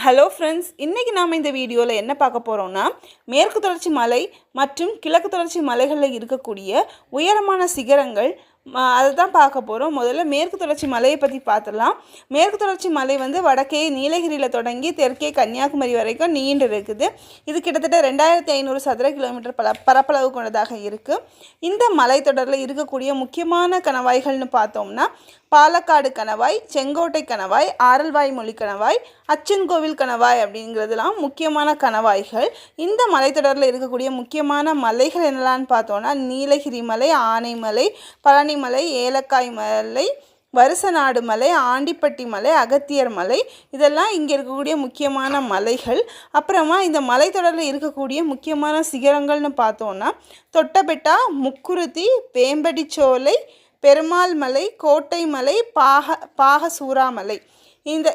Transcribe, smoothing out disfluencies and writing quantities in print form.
Hello friends, இன்றைக்கி நாம் இந்த வீடியோவில் என்ன பார்க்க போகிறோம்னா, மேற்கு தொடர்ச்சி மலை மற்றும் கிழக்கு தொடர்ச்சி மலைகளில் இருக்கக்கூடிய உயரமான சிகரங்கள் அதை தான் பார்க்க போகிறோம். முதல்ல மேற்கு தொடர்ச்சி மலையை பற்றி பார்த்துடலாம். மேற்கு தொடர்ச்சி மலை வந்து வடக்கே நீலகிரியில் தொடங்கி தெற்கே கன்னியாகுமரி வரைக்கும் நீண்டு இருக்குது. இது கிட்டத்தட்ட 2500 சதுர கிலோமீட்டர் பரப்பளவு கொண்டதாக இருக்குது. இந்த மலைத்தொடரில் இருக்கக்கூடிய முக்கியமான கணவாய்கள்னு பார்த்தோம்னா, பாலக்காடு கணவாய், செங்கோட்டை கணவாய், ஆரல்வாய்மொழி கணவாய், அச்சன்கோவில் கணவாய் அப்படிங்கிறதுலாம் முக்கியமான கணவாய்கள். இந்த மலைத்தொடரில் இருக்கக்கூடிய முக்கியமான மலைகள் என்னலான்னு பார்த்தோன்னா, நீலகிரி மலை, ஆனைமலை, பழனிமலை, ஏலக்காய் மலை, வருசநாடு மலை, ஆண்டிப்பட்டி மலை, அகத்தியர் மலை, இதெல்லாம் இங்கே இருக்கக்கூடிய முக்கியமான மலைகள். அப்புறமா இந்த மலைத்தொடரில் இருக்கக்கூடிய முக்கியமான சிகரங்கள்னு பார்த்தோன்னா, தொட்டபெட்டா, முக்குருத்தி, வேம்படிச்சோலை, பெருமாள் மலை, கோட்டை மலை, பாகசூரா மலை. இந்த